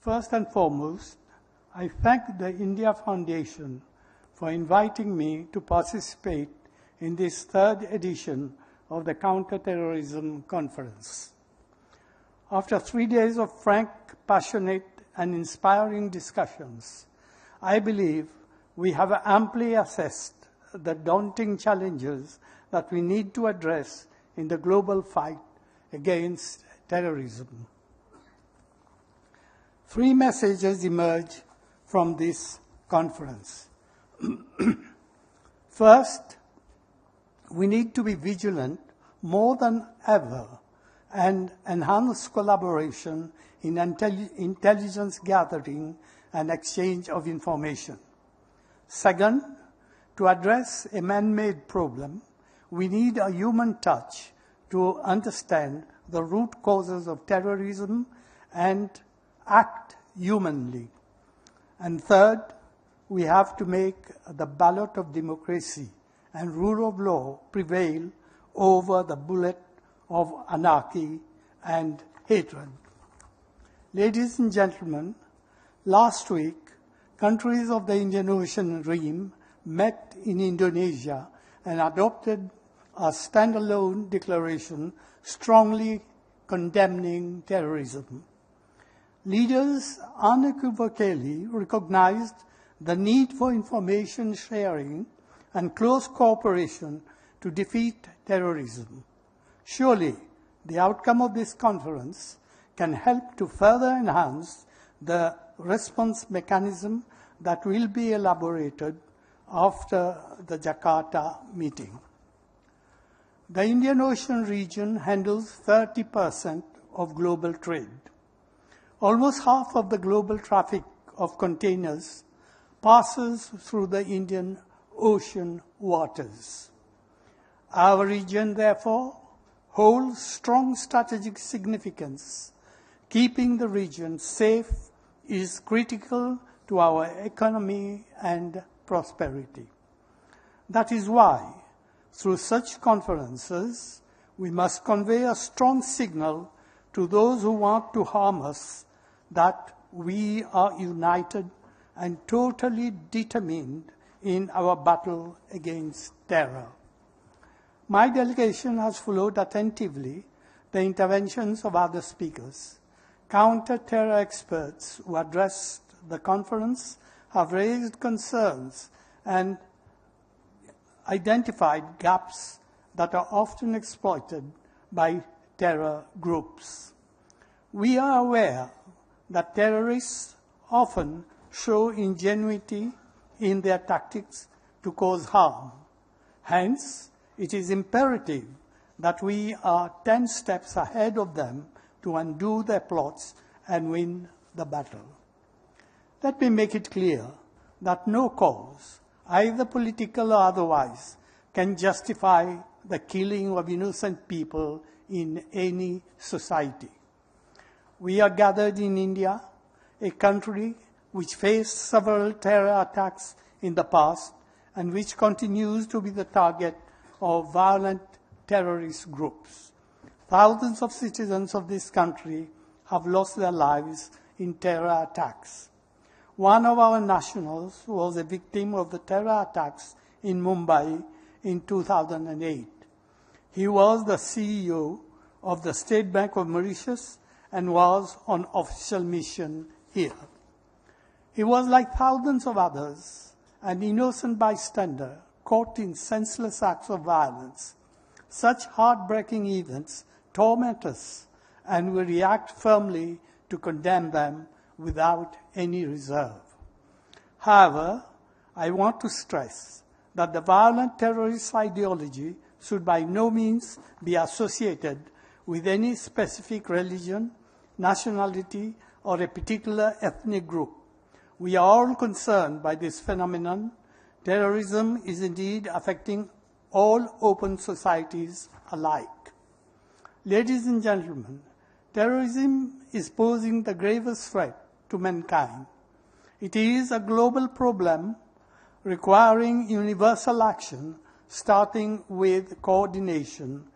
First and foremost, I thank the India Foundation for inviting me to participate in this third edition of the Counter-Terrorism Conference. After 3 days of frank, passionate, and inspiring discussions, I believe we have amply assessed the daunting challenges that we need to address in the global fight against terrorism. 3 messages emerge from this conference. First, we need to be vigilant more than ever and enhance collaboration in intelligence gathering and exchange of information. Second, to address a man-made problem, we need a human touch to understand the root causes of terrorism and act humanly. And third, we have to make the ballot of democracy and rule of law prevail over the bullet of anarchy and hatred. Ladies and gentlemen, last week, countries of the Indian Ocean Rim met in Indonesia and adopted a standalone declaration strongly condemning terrorism. Leaders unequivocally recognized the need for information sharing and close cooperation to defeat terrorism. Surely, the outcome of this conference can help to further enhance the response mechanism that will be elaborated after the Jakarta meeting. The Indian Ocean region handles 30% of global trade. Almost half of the global traffic of containers passes through the Indian Ocean waters. Our region, therefore, holds strong strategic significance. Keeping the region safe is critical to our economy and prosperity. That is why, through such conferences, we must convey a strong signal to those who want to harm us that we are united and totally determined in our battle against terror. My delegation has followed attentively the interventions of other speakers. Counter-terror experts who addressed the conference have raised concerns and identified gaps that are often exploited by terror groups. We are aware that terrorists often show ingenuity in their tactics to cause harm. Hence, it is imperative that we are 10 steps ahead of them to undo their plots and win the battle. Let me make it clear that no cause, either political or otherwise, can justify the killing of innocent people in any society. We are gathered in India, a country which faced several terror attacks in the past and which continues to be the target of violent terrorist groups. Thousands of citizens of this country have lost their lives in terror attacks. One of our nationals was a victim of the terror attacks in Mumbai in 2008. He was the CEO of the State Bank of Mauritius and was on official mission here. He was, like thousands of others, an innocent bystander caught in senseless acts of violence. Such heartbreaking events torment us, and we react firmly to condemn them without any reserve. However, I want to stress that the violent terrorist ideology should by no means be associated with any specific religion, nationality, or a particular ethnic group. We are all concerned by this phenomenon. Terrorism is indeed affecting all open societies alike. Ladies and gentlemen, terrorism is posing the gravest threat to mankind. It is a global problem requiring universal action, starting with coordination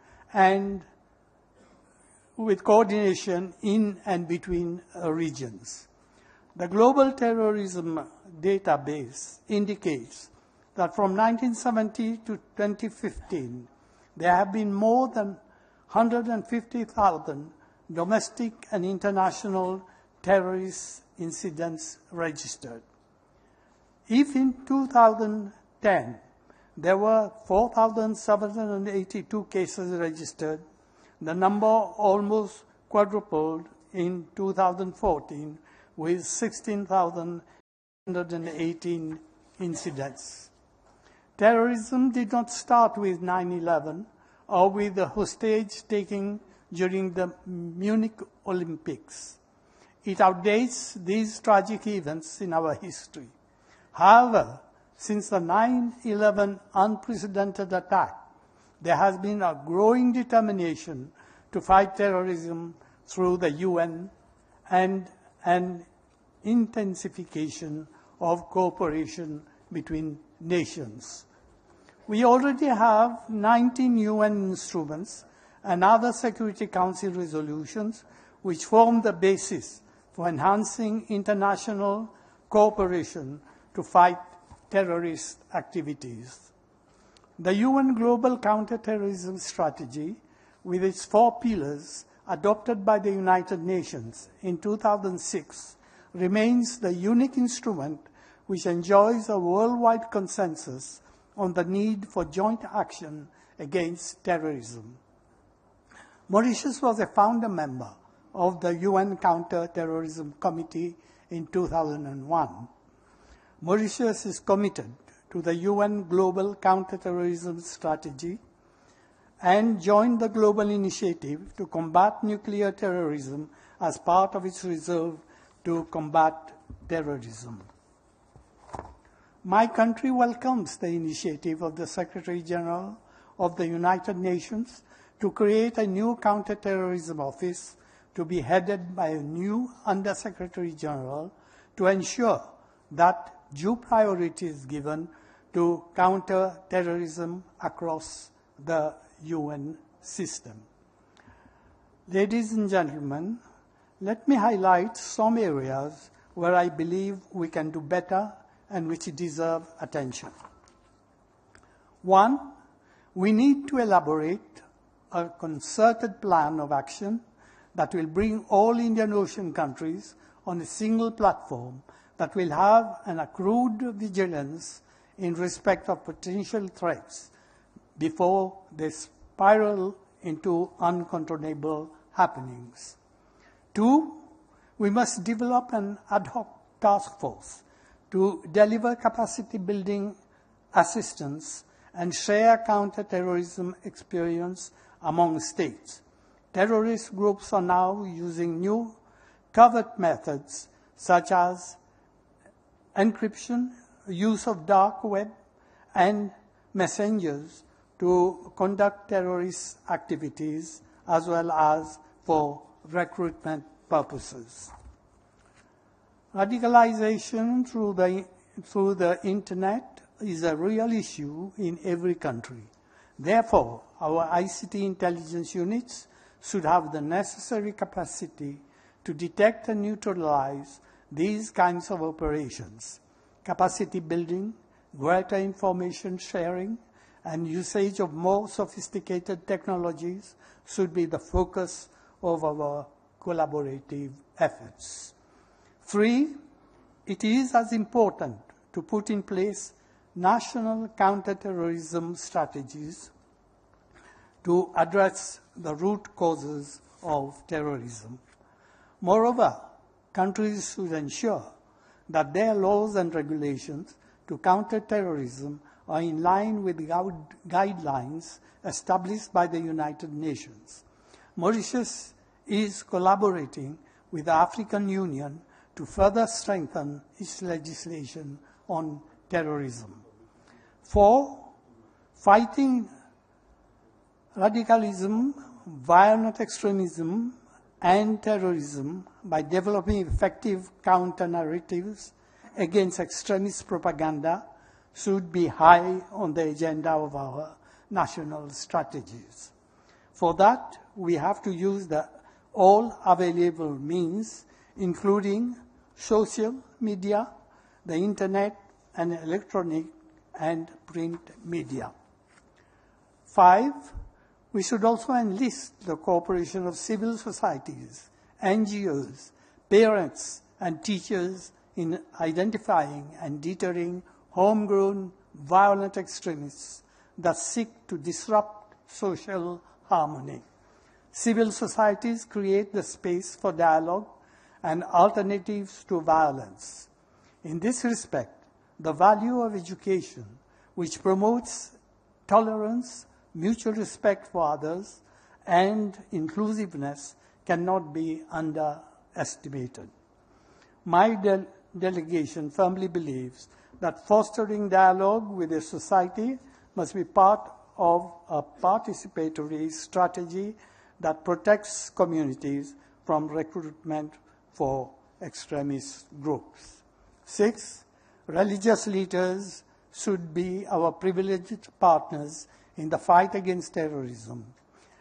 in and between regions. The Global Terrorism Database indicates that from 1970 to 2015, there have been more than 150,000 domestic and international terrorist incidents registered. If in 2010 there were 4,782 cases registered, the number almost quadrupled in 2014 with 16,118 incidents. Terrorism did not start with 9/11 or with the hostage taking during the Munich Olympics. It outdates these tragic events in our history. However, since the 9/11 unprecedented attack, there has been a growing determination to fight terrorism through the UN and an intensification of cooperation between nations. We already have 19 UN instruments and other Security Council resolutions which form the basis for enhancing international cooperation to fight terrorist activities. The UN Global Counterterrorism Strategy, with its 4 pillars adopted by the United Nations in 2006, remains the unique instrument which enjoys a worldwide consensus on the need for joint action against terrorism. Mauritius was a founder member of the UN Counter-Terrorism Committee in 2001. Mauritius is committed to the UN Global Counterterrorism Strategy and joined the global initiative to combat nuclear terrorism as part of its resolve to combat terrorism. My country welcomes the initiative of the Secretary General of the United Nations to create a new counterterrorism office to be headed by a new Under-Secretary General to ensure that due priority is given to counter terrorism across the UN system. Ladies and gentlemen, let me highlight some areas where I believe we can do better and which deserve attention. 1, we need to elaborate a concerted plan of action that will bring all Indian Ocean countries on a single platform that will have an accrued vigilance in respect of potential threats before they spiral into uncontrollable happenings. 2, we must develop an ad hoc task force to deliver capacity building assistance and share counter-terrorism experience among states. Terrorist groups are now using new covert methods such as encryption, use of dark web, and messengers to conduct terrorist activities as well as for recruitment purposes. Radicalization through the internet is a real issue in every country. Therefore, our ICT intelligence units should have the necessary capacity to detect and neutralize these kinds of operations. Capacity building, greater information sharing, and usage of more sophisticated technologies should be the focus of our collaborative efforts. 3, it is as important to put in place national counterterrorism strategies to address the root causes of terrorism. Moreover, countries should ensure that their laws and regulations to counter terrorism are in line with the guidelines established by the United Nations. Mauritius is collaborating with the African Union to further strengthen its legislation on terrorism. 4, fighting radicalism, violent extremism, and terrorism by developing effective counter-narratives against extremist propaganda should be high on the agenda of our national strategies. For that, we have to use all available means, including social media, the internet, and electronic and print media. 5, we should also enlist the cooperation of civil societies, NGOs, parents, and teachers in identifying and deterring homegrown violent extremists that seek to disrupt social harmony. Civil societies create the space for dialogue and alternatives to violence. In this respect, the value of education, which promotes tolerance, mutual respect for others, and inclusiveness, cannot be underestimated. My delegation firmly believes that fostering dialogue with a society must be part of a participatory strategy that protects communities from recruitment for extremist groups. 6, religious leaders should be our privileged partners in the fight against terrorism.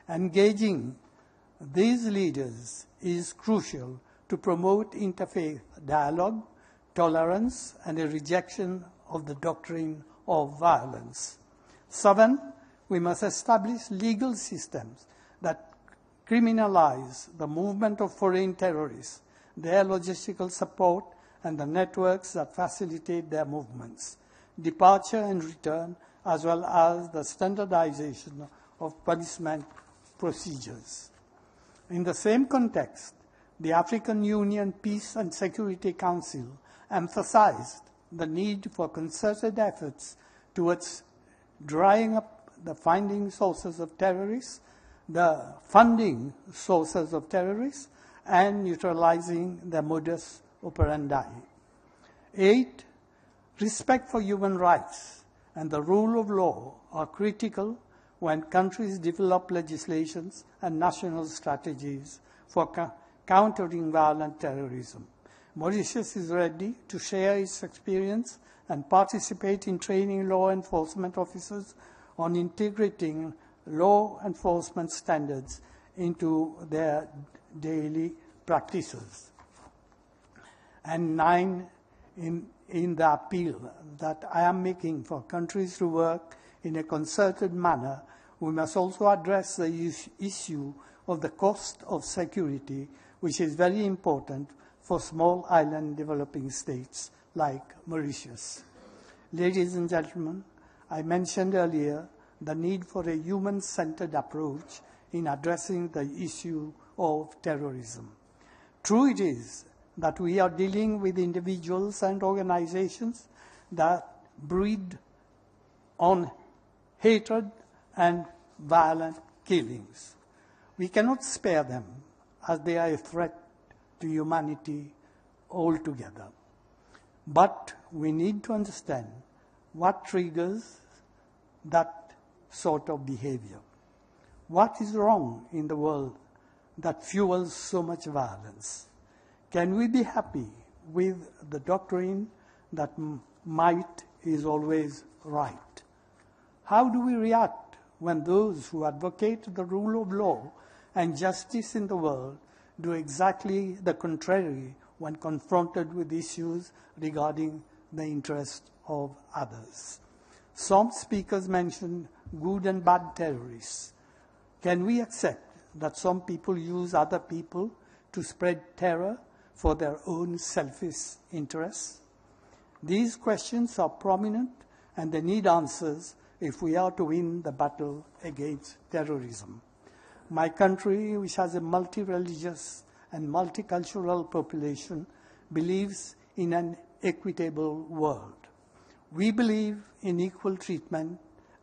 Engaging these leaders is crucial to promote interfaith dialogue, tolerance, and a rejection of the doctrine of violence. 7, we must establish legal systems that criminalize the movement of foreign terrorists, their logistical support, and the networks that facilitate their movements, departure and return, as well as the standardization of punishment procedures. In the same context, the African Union Peace and Security Council emphasized the need for concerted efforts towards drying up the funding sources of terrorists, and neutralizing their modus operandi. 8, respect for human rights and the rule of law are critical when countries develop legislations and national strategies for countering violent terrorism. Mauritius is ready to share its experience and participate in training law enforcement officers on integrating law enforcement standards into their daily practices. And 9, in the appeal that I am making for countries to work in a concerted manner, we must also address the issue of the cost of security, which is very important for small island developing states like Mauritius. Ladies and gentlemen, I mentioned earlier the need for a human-centered approach in addressing the issue of terrorism. True it is that we are dealing with individuals and organizations that breed on hatred and violent killings. We cannot spare them as they are a threat to humanity altogether. But we need to understand what triggers that sort of behavior. What is wrong in the world that fuels so much violence? Can we be happy with the doctrine that might is always right? How do we react when those who advocate the rule of law and justice in the world do exactly the contrary when confronted with issues regarding the interest of others? Some speakers mentioned good and bad terrorists. Can we accept that some people use other people to spread terror for their own selfish interests? These questions are prominent and they need answers if we are to win the battle against terrorism. My country, which has a multi-religious and multicultural population, believes in an equitable world. We believe in equal treatment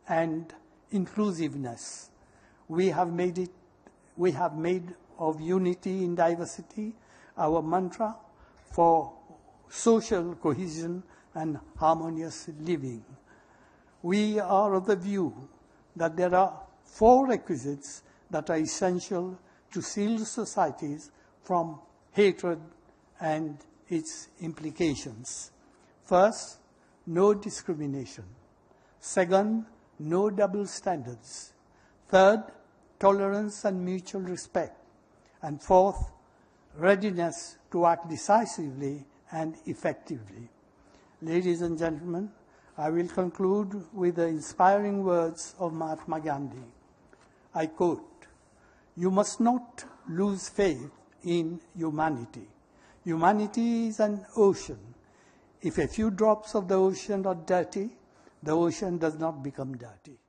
and inclusiveness. We have made of unity in diversity our mantra for social cohesion and harmonious living. We are of the view that there are 4 requisites that are essential to shield societies from hatred and its implications. First, no discrimination. Second, no double standards. Third, tolerance and mutual respect. And fourth, readiness to act decisively and effectively. Ladies and gentlemen, I will conclude with the inspiring words of Mahatma Gandhi. I quote, "You must not lose faith in humanity. Humanity is an ocean. If a few drops of the ocean are dirty, the ocean does not become dirty."